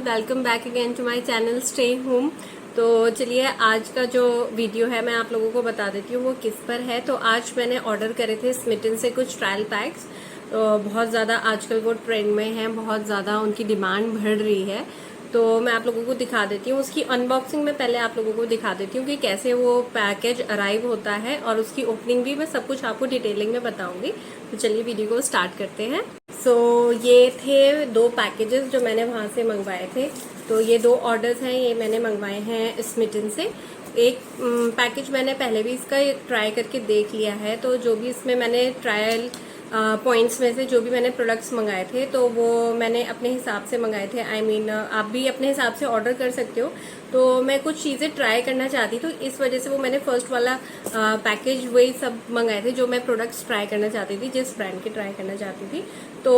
Welcome back again to my channel stay home. तो चलिए आज का जो वीडियो है मैं आप लोगों को बता देती हूँ वो किस पर है। तो आज मैंने ऑर्डर करे थे स्मिटन से कुछ ट्रायल पैक्स। तो बहुत ज़्यादा आजकल वो ट्रेंड में है, बहुत ज़्यादा उनकी डिमांड बढ़ रही है। तो मैं आप लोगों को दिखा देती हूँ उसकी अनबॉक्सिंग में। पहले आप लोगों को दिखा देती हूँ कि कैसे वो पैकेज अराइव होता है और उसकी ओपनिंग भी मैं सब कुछ आपको डिटेलिंग में बताऊंगी। तो चलिए वीडियो को स्टार्ट करते हैं। ये थे 2 पैकेजेस जो मैंने वहाँ से मंगवाए थे। तो ये 2 ऑर्डर्स हैं, ये मैंने मंगवाए हैं स्मिटन से। एक पैकेज मैंने पहले भी इसका ट्राई करके देख लिया है। तो जो भी इसमें मैंने ट्रायल पॉइंट्स में से जो भी मैंने प्रोडक्ट्स मंगाए थे तो वो मैंने अपने हिसाब से मंगाए थे। आप भी अपने हिसाब से ऑर्डर कर सकते हो। तो मैं कुछ चीज़ें ट्राई करना चाहती तो इस वजह से वो मैंने फर्स्ट वाला पैकेज वही सब मंगाए थे जो मैं प्रोडक्ट्स ट्राई करना चाहती थी, जिस ब्रांड के ट्राई करना चाहती थी। तो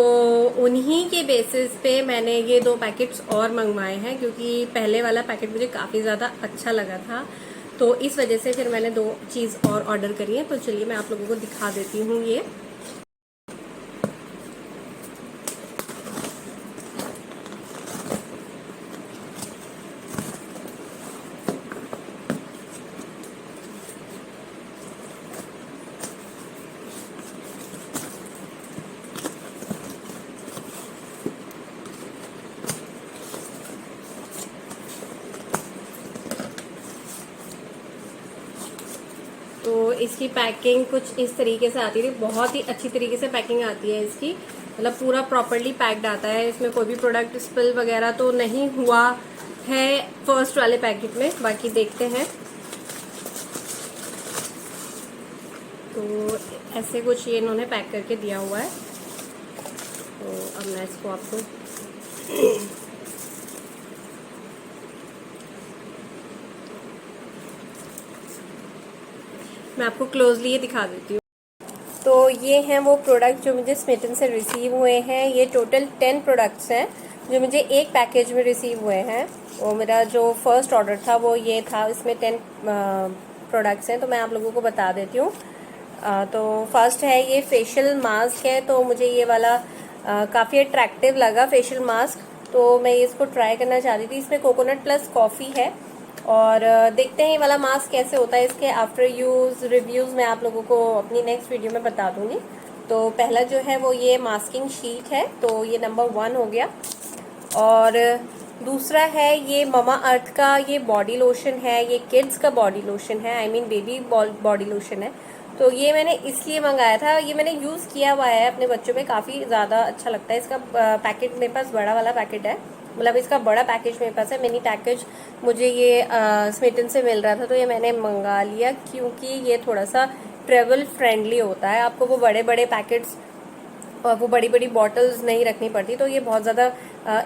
उन्हीं के बेसिस पे मैंने ये 2 पैकेट्स और मंगवाए हैं, क्योंकि पहले वाला पैकेट मुझे काफ़ी ज़्यादा अच्छा लगा था। तो इस वजह से फिर मैंने 2 चीज़ और ऑर्डर करी है। तो चलिए मैं आप लोगों को दिखा देती हूँ ये। तो इसकी पैकिंग कुछ इस तरीके से आती थी, बहुत ही अच्छी तरीके से पैकिंग आती है इसकी। मतलब पूरा प्रॉपरली पैक्ड आता है, इसमें कोई भी प्रोडक्ट स्पिल वगैरह तो नहीं हुआ है फर्स्ट वाले पैकेट में। बाकी देखते हैं। तो ऐसे कुछ ये इन्होंने पैक करके दिया हुआ है। तो अब मैं इसको आपको मैं आपको क्लोजली ये दिखा देती हूँ। तो ये हैं वो प्रोडक्ट जो मुझे स्मिटन से रिसीव हुए हैं। ये टोटल 10 प्रोडक्ट्स हैं जो मुझे एक पैकेज में रिसीव हुए हैं। वो मेरा जो फर्स्ट ऑर्डर था वो ये था, इसमें 10 प्रोडक्ट्स हैं। तो मैं आप लोगों को बता देती हूँ। तो फर्स्ट है ये फेशियल मास्क है। तो मुझे ये वाला काफ़ी अट्रैक्टिव लगा फेशियल मास्क, तो मैं इसको ट्राई करना चाहती थी। इसमें कोकोनट प्लस कॉफ़ी है। और देखते हैं ये वाला मास्क कैसे होता है। इसके आफ्टर यूज़ रिव्यूज़ मैं आप लोगों को अपनी नेक्स्ट वीडियो में बता दूंगी। तो पहला जो है वो ये मास्किंग शीट है, तो ये नंबर 1 हो गया। और दूसरा है ये ममा अर्थ का ये बॉडी लोशन है। ये किड्स का बॉडी लोशन है, I mean baby body lotion है। तो ये मैंने इसलिए मंगाया था, ये मैंने यूज़ किया हुआ है अपने बच्चों पे, काफ़ी ज़्यादा अच्छा लगता है। इसका पैकेट मेरे पास बड़ा वाला पैकेट है, मतलब इसका बड़ा पैकेज मेरे पास है। मिनी पैकेज मुझे ये स्मिटन से मिल रहा था तो ये मैंने मंगा लिया, क्योंकि ये थोड़ा सा ट्रेवल फ्रेंडली होता है। आपको वो बड़े बड़े पैकेट्स और वो बड़ी बड़ी बॉटल्स नहीं रखनी पड़ती। तो ये बहुत ज़्यादा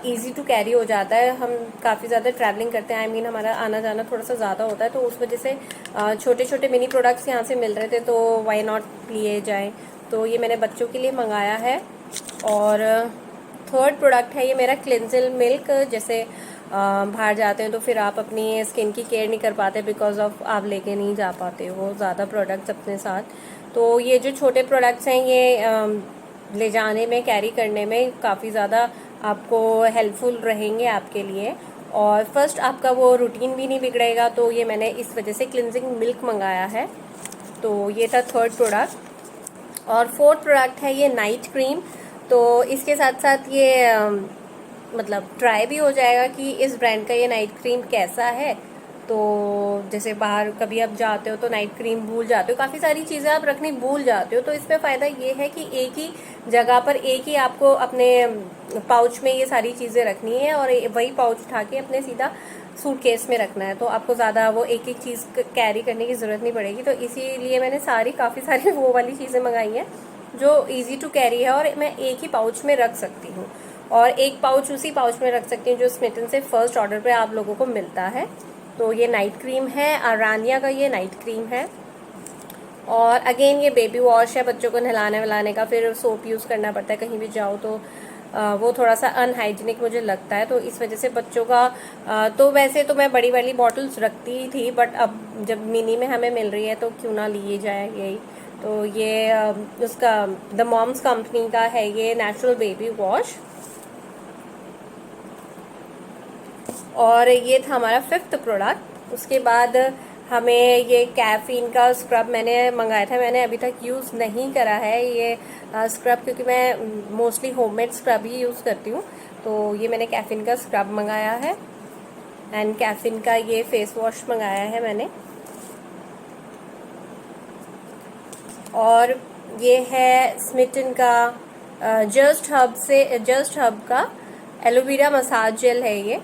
इजी टू कैरी हो जाता है। हम काफ़ी ज़्यादा ट्रैवलिंग करते हैं, आई मीन हमारा आना जाना थोड़ा सा ज़्यादा होता है, तो उस वजह से छोटे छोटे मिनी प्रोडक्ट्स यहाँ से मिल रहे थे, तो वाई नॉट लिए जाएं। तो ये मैंने बच्चों के लिए मंगाया है। और थर्ड प्रोडक्ट है ये मेरा क्लिंजिल मिल्क। जैसे बाहर जाते हैं तो फिर आप अपनी स्किन की केयर नहीं कर पाते, बिकॉज ऑफ आप लेके नहीं जा पाते हो ज़्यादा प्रोडक्ट्स अपने साथ। तो ये जो छोटे प्रोडक्ट्स हैं ये ले जाने में, कैरी करने में काफ़ी ज़्यादा आपको हेल्पफुल रहेंगे आपके लिए। और फर्स्ट आपका वो रूटीन भी नहीं बिगड़ेगा। तो ये मैंने इस वजह से क्लिंजिंग मिल्क मंगाया है। तो ये था थर्ड प्रोडक्ट। और फोर्थ प्रोडक्ट है ये नाइट क्रीम। तो इसके साथ साथ ये मतलब ट्राई भी हो जाएगा कि इस ब्रांड का ये नाइट क्रीम कैसा है। तो जैसे बाहर कभी आप जाते हो तो नाइट क्रीम भूल जाते हो, काफ़ी सारी चीज़ें आप रखनी भूल जाते हो। तो इसमें फ़ायदा ये है कि एक ही जगह पर एक ही आपको अपने पाउच में ये सारी चीज़ें रखनी है और वही पाउच उठा के अपने सीधा सूटकेस में रखना है। तो आपको ज़्यादा वो एक एक चीज़ कैरी करने की ज़रूरत नहीं पड़ेगी। तो इसीलिए मैंने काफ़ी सारी वो वाली चीज़ें मंगाई हैं जो ईजी टू कैरी है और मैं एक ही पाउच में रख सकती हूँ। और एक पाउच उसी पाउच में रख सकती हूँ जो स्मिटन से फर्स्ट ऑर्डर पे आप लोगों को मिलता है। तो ये नाइट क्रीम है, अरानिया का ये नाइट क्रीम है। और अगेन ये बेबी वॉश है, बच्चों को नहलाने वलाने का, फिर सोप यूज़ करना पड़ता है कहीं भी जाओ तो वो थोड़ा सा अनहाइजीनिक मुझे लगता है। तो इस वजह से बच्चों का तो वैसे तो मैं बड़ी वाली बॉटल्स रखती ही थी, बट अब जब मिनी में हमें मिल रही है तो क्यों ना लिए जाए यही। तो ये उसका द मॉम्स कंपनी का है ये नेचुरल बेबी वॉश। और ये था हमारा 5th प्रोडक्ट। उसके बाद हमें ये कैफीन का स्क्रब मैंने मंगाया था, मैंने अभी तक यूज़ नहीं करा है ये स्क्रब, क्योंकि मैं मोस्टली होममेड स्क्रब ही यूज़ करती हूँ। तो ये मैंने कैफीन का स्क्रब मंगाया है एंड कैफीन का ये फेस वॉश मंगाया है मैंने। और ये है स्मिटन का जस्ट हब का एलोवेरा मसाज जेल है ये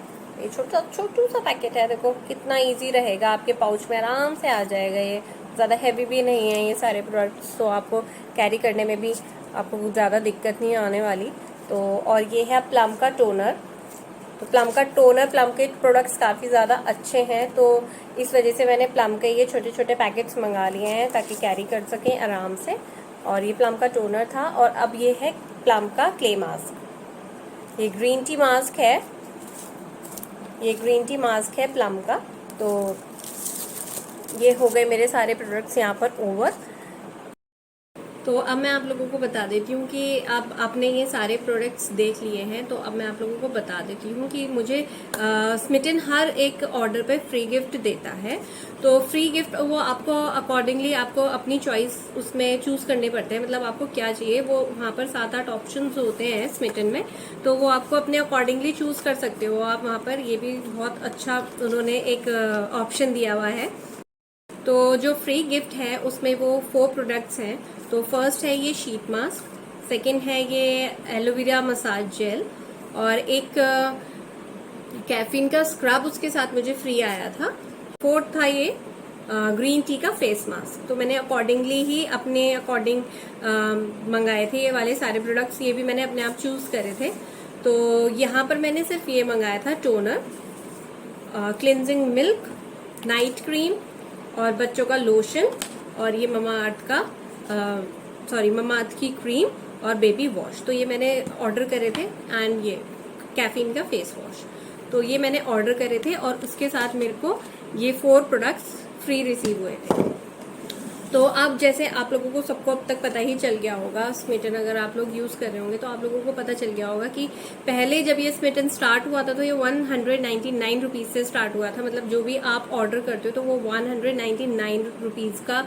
छोटा सा पैकेट है। देखो कितना इजी रहेगा, आपके पाउच में आराम से आ जाएगा। ये ज़्यादा हैवी भी नहीं है ये सारे प्रोडक्ट्स, तो आपको कैरी करने में भी आपको ज़्यादा दिक्कत नहीं आने वाली। तो और ये है प्लम का टोनर। तो प्लम के प्रोडक्ट्स काफ़ी ज़्यादा अच्छे हैं, तो इस वजह से मैंने प्लम के ये छोटे छोटे पैकेट्स मंगा लिए हैं ताकि कैरी कर सकें आराम से। और ये प्लम का टोनर था। और अब ये है प्लम का क्ले मास्क, ये ग्रीन टी मास्क है, ये ग्रीन टी मास्क है प्लम का। तो ये हो गए मेरे सारे प्रोडक्ट्स यहाँ पर ओवर। तो अब मैं आप लोगों को बता देती हूँ कि अब आपने ये सारे प्रोडक्ट्स देख लिए हैं, तो अब मैं आप लोगों को बता देती हूँ कि मुझे स्मिटन हर एक ऑर्डर पे फ्री गिफ्ट देता है। तो फ्री गिफ्ट वो आपको अकॉर्डिंगली आपको अपनी चॉइस उसमें चूज करने पड़ते हैं, मतलब आपको क्या चाहिए वो वहाँ पर 7-8 ऑप्शंस होते हैं स्मिटन में, तो वो आपको अपने अकॉर्डिंगली चूज कर सकते हो आप वहाँ पर। ये भी बहुत अच्छा उन्होंने एक ऑप्शन दिया हुआ है। तो जो फ्री गिफ्ट है उसमें वो 4 प्रोडक्ट्स हैं। तो फर्स्ट है ये शीट मास्क, सेकंड है ये एलोवेरा मसाज जेल, और एक कैफीन का स्क्रब उसके साथ मुझे फ्री आया था। फोर्थ था ये ग्रीन टी का फेस मास्क। तो मैंने अकॉर्डिंगली ही अपने अकॉर्डिंग मंगाए थे ये वाले सारे प्रोडक्ट्स, ये भी मैंने अपने आप चूज करे थे। तो यहाँ पर मैंने सिर्फ ये मंगाया था toner, cleansing milk, night cream और बच्चों का लोशन, और ये ममा अर्थ की क्रीम और बेबी वॉश। तो ये मैंने ऑर्डर करे थे। एंड ये कैफीन का फेस वॉश, तो ये मैंने ऑर्डर करे थे और उसके साथ मेरे को ये 4 प्रोडक्ट्स फ्री रिसीव हुए थे। तो अब जैसे आप लोगों को सबको अब तक पता ही चल गया होगा, स्मिटन अगर आप लोग यूज कर रहे होंगे तो आप लोगों को पता चल गया होगा कि पहले जब ये स्मिटन स्टार्ट हुआ था तो ये 199 रुपीज से स्टार्ट हुआ था। मतलब जो भी आप ऑर्डर करते हो तो वो 199 रुपीज का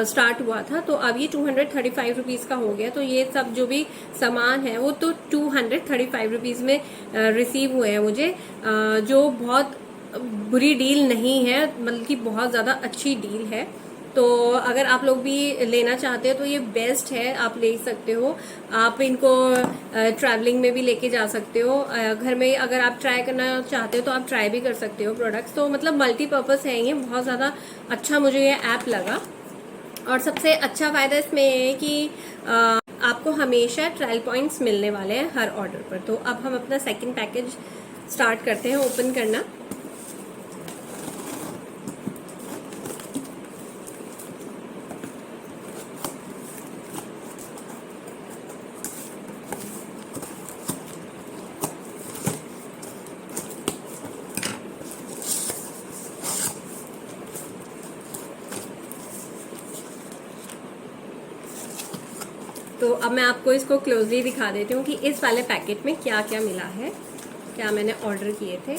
स्टार्ट हुआ था। तो अब ये 235 रुपीज का हो गया। तो ये सब जो भी सामान है वो तो 235 रुपीज में रिसीव हुए हैं मुझे, जो बहुत बुरी डील नहीं है, बल्कि बहुत ज्यादा अच्छी डील है। तो अगर आप लोग भी लेना चाहते हो तो ये बेस्ट है, आप ले सकते हो। आप इनको ट्रैवलिंग में भी लेके जा सकते हो, घर में अगर आप ट्राई करना चाहते हो तो आप ट्राई भी कर सकते हो प्रोडक्ट्स। तो मतलब मल्टीपर्पज है ये, बहुत ज़्यादा अच्छा मुझे ये ऐप लगा। और सबसे अच्छा फायदा इसमें ये है कि आपको हमेशा ट्रायल पॉइंट्स मिलने वाले हैं हर ऑर्डर पर। तो अब हम अपना सेकेंड पैकेज स्टार्ट करते हैं ओपन करना। तो अब मैं आपको इसको क्लोजली दिखा देती हूँ कि इस वाले पैकेट में क्या क्या मिला है, क्या मैंने ऑर्डर किए थे।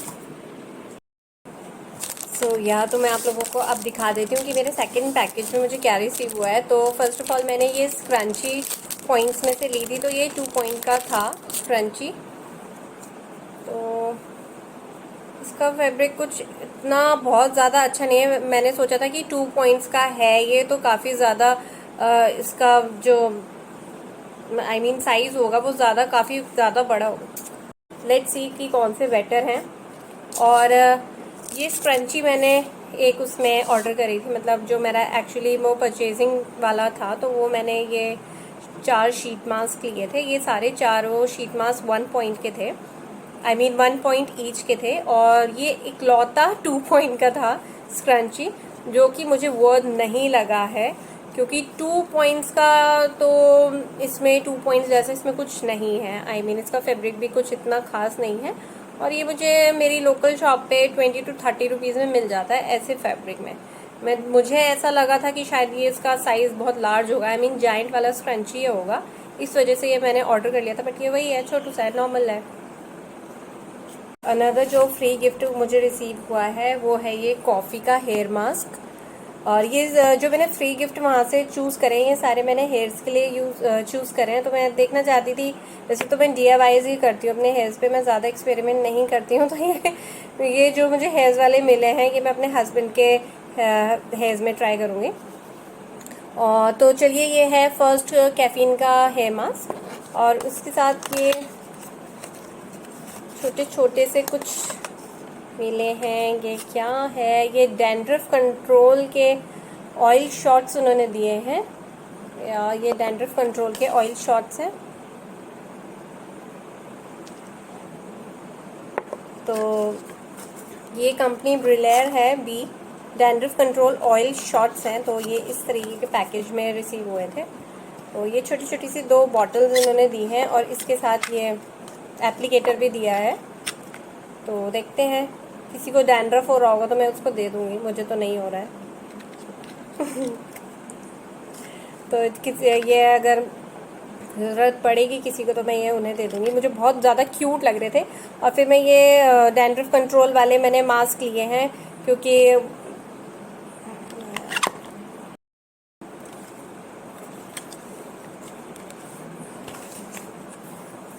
यहाँ तो मैं आप लोगों को अब दिखा देती हूँ कि मेरे सेकंड पैकेज में मुझे क्या रिसीव हुआ है। तो फर्स्ट ऑफ ऑल मैंने ये स्क्रंची पॉइंट्स में से ली थी, तो ये 2 पॉइंट का था स्क्रंची। तो इसका फैब्रिक कुछ इतना बहुत ज़्यादा अच्छा नहीं है। मैंने सोचा था कि 2 पॉइंट्स का है ये, तो काफ़ी ज़्यादा इसका जो साइज होगा वो काफ़ी ज़्यादा बड़ा होगा। लेट्स सी कि कौन से बेटर हैं। और ये स्क्रंची मैंने एक उसमें ऑर्डर करी थी, मतलब जो मेरा एक्चुअली वो परचेजिंग वाला था, तो वो मैंने ये 4 शीट मास्क लिए थे। ये सारे चारों शीट मास्क 1 पॉइंट के थे, 1 पॉइंट ईच के थे। और ये इकलौता 2 पॉइंट का था स्क्रंची, जो कि मुझे वर्थ नहीं लगा है, क्योंकि 2 पॉइंट्स का तो इसमें 2 पॉइंट्स जैसे इसमें कुछ नहीं है। इसका फैब्रिक भी कुछ इतना खास नहीं है। और ये मुझे मेरी लोकल शॉप पे 20 to 30 रुपीज़ में मिल जाता है ऐसे फैब्रिक में। मुझे ऐसा लगा था कि शायद ये इसका साइज़ बहुत लार्ज होगा, जाइंट वाला स्क्रंची होगा, इस वजह से ये मैंने ऑर्डर कर लिया था। बट ये वही है, छोटू सा नॉर्मल है। अनदर जो फ्री गिफ्ट मुझे रिसीव हुआ है वो है ये कॉफ़ी का हेयर मास्क। और ये जो मैंने फ्री गिफ्ट वहाँ से चूज़ करे हैं, ये सारे मैंने हेयर्स के लिए चूज़ करे हैं। तो मैं देखना चाहती थी, वैसे तो मैं DIYs ही करती हूँ अपने हेयर्स पे, मैं ज़्यादा एक्सपेरिमेंट नहीं करती हूँ। तो ये जो मुझे हेयर्स वाले मिले हैं, ये मैं अपने हस्बैंड के हेयर्स में ट्राई करूँगी। और तो चलिए, ये है फर्स्ट कैफीन का हेयर मास्क, और उसके साथ ये छोटे छोटे से कुछ मिले हैं। ये क्या है? ये डैंड्रफ कंट्रोल के ऑयल शॉट्स उन्होंने दिए हैं, या ये डैंड्रफ कंट्रोल के ऑयल शॉट्स हैं। तो ये कंपनी ब्रिलेयर है, B dandruff control oil shots हैं। तो ये इस तरीके के पैकेज में रिसीव हुए थे। तो ये छोटी छोटी सी 2 बॉटल्स उन्होंने दी हैं, और इसके साथ ये एप्लीकेटर भी दिया है। तो देखते हैं, किसी को डैंड्रफ हो रहा होगा तो मैं उसको दे दूँगी, मुझे तो नहीं हो रहा है। तो किसी ये अगर ज़रूरत पड़ेगी किसी को तो मैं ये उन्हें दे दूँगी। मुझे बहुत ज़्यादा क्यूट लग रहे थे, और फिर मैं ये डैंड्रफ कंट्रोल वाले मैंने मास्क लिए हैं, क्योंकि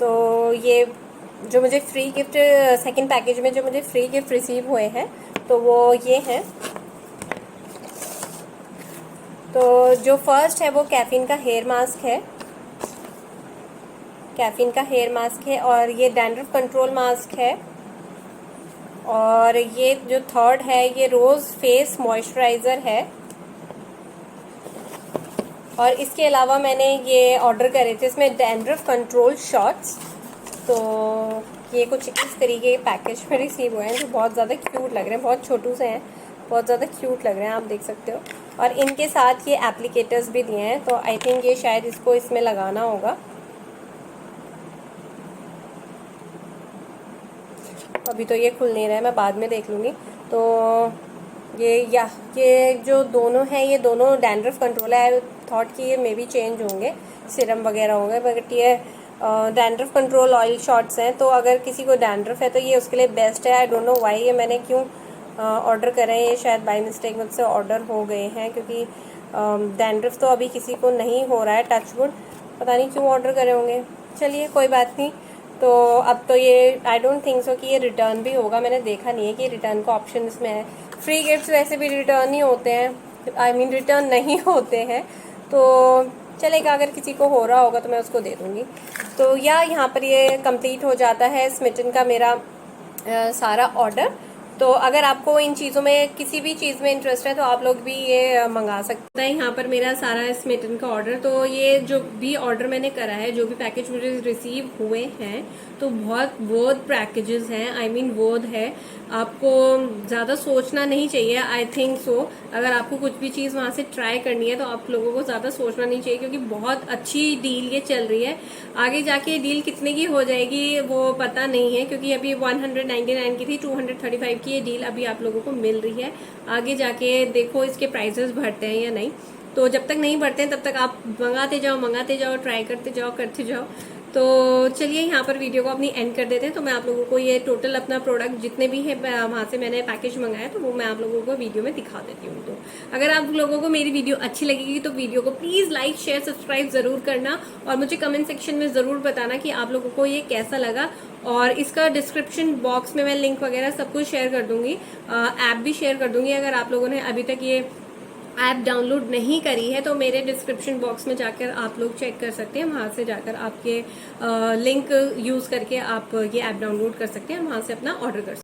तो ये जो मुझे फ्री गिफ्ट सेकंड पैकेज में जो मुझे फ्री गिफ्ट रिसीव हुए हैं, तो वो ये हैं। तो जो फर्स्ट है वो कैफीन का हेयर मास्क है, कैफीन का हेयर मास्क है, और ये डैंड्रफ कंट्रोल मास्क है। और ये जो थर्ड है, ये रोज़ फेस मॉइस्चराइज़र है। और इसके अलावा मैंने ये ऑर्डर करे थे, इसमें डैंड्रफ कंट्रोल शॉट्स। तो ये कुछ इस तरीके के पैकेज में रिसीव हुए हैं, जो बहुत ज़्यादा क्यूट लग रहे हैं, बहुत छोटू से हैं, बहुत ज़्यादा क्यूट लग रहे हैं, आप देख सकते हो। और इनके साथ ये एप्लीकेटर्स भी दिए हैं, तो आई थिंक ये शायद इसको इसमें लगाना होगा। अभी तो ये खुल नहीं रहा है, मैं बाद में देख लूँगी। तो ये जो दोनों हैं, ये दोनों डैंड्रफ कंट्रोल है। थॉट कि ये मे बी चेंज होंगे, सिरम वगैरह होंगे, बट ये डैंड्रफ कंट्रोल ऑयल शॉट्स हैं। तो अगर किसी को डैंड्रफ है तो ये उसके लिए बेस्ट है। आई डोंट नो वाई ये मैंने क्यों ऑर्डर करे हैं, ये शायद बाय मिस्टेक मुझसे ऑर्डर हो गए हैं, क्योंकि डैंड्रफ तो अभी किसी को नहीं हो रहा है, टच वुड। पता नहीं क्यों ऑर्डर करे होंगे, चलिए कोई बात नहीं। तो अब तो ये आई डोंट थिंक सो कि ये रिटर्न भी होगा, मैंने देखा नहीं है कि रिटर्न का ऑप्शन इसमें है। फ्री गिफ्ट्स वैसे भी रिटर्न ही होते हैं, आई मीन रिटर्न नहीं होते हैं। तो चलेगा, अगर किसी को हो रहा होगा तो मैं उसको दे दूँगी। तो यहाँ पर ये कंप्लीट हो जाता है स्मिटन का मेरा सारा ऑर्डर। तो अगर आपको इन चीज़ों में किसी भी चीज़ में इंटरेस्ट है तो आप लोग भी ये मंगा सकते हैं। यहाँ पर मेरा सारा स्मिटन का ऑर्डर, तो ये जो भी ऑर्डर मैंने करा है, जो भी पैकेज मुझे रिसीव हुए हैं, तो बहुत वर्थ पैकेजेस हैं, आई मीन वर्थ है। आपको ज़्यादा सोचना नहीं चाहिए, आई थिंक सो। अगर आपको कुछ भी चीज़ वहाँ से ट्राई करनी है तो आप लोगों को ज़्यादा सोचना नहीं चाहिए, क्योंकि बहुत अच्छी डील ये चल रही है। आगे जाके डील कितने की हो जाएगी वो पता नहीं है, क्योंकि अभी 199 की थी, 235 की ये डील अभी आप लोगों को मिल रही है। आगे जाके देखो इसके प्राइसेस बढ़ते हैं या नहीं। तो जब तक नहीं बढ़ते हैं तब तक आप मंगाते जाओ, ट्राई करते जाओ। तो चलिए यहाँ पर वीडियो को अपनी एंड कर देते हैं। तो मैं आप लोगों को ये टोटल अपना प्रोडक्ट जितने भी है वहाँ से मैंने पैकेज मंगाया, तो वो मैं आप लोगों को वीडियो में दिखा देती हूँ। तो अगर आप लोगों को मेरी वीडियो अच्छी लगेगी तो वीडियो को प्लीज़ लाइक, शेयर, सब्सक्राइब ज़रूर करना, और मुझे कमेंट सेक्शन में ज़रूर बताना कि आप लोगों को ये कैसा लगा। और इसका डिस्क्रिप्शन बॉक्स में मैं लिंक वगैरह सब कुछ शेयर कर दूँगी, ऐप भी शेयर कर दूँगी। अगर आप लोगों ने अभी तक ये ऐप डाउनलोड नहीं करी है तो मेरे डिस्क्रिप्शन बॉक्स में जाकर आप लोग चेक कर सकते हैं, वहाँ से जाकर आपके लिंक यूज़ करके आप ये ऐप डाउनलोड कर सकते हैं, वहाँ से अपना ऑर्डर कर सकते हैं।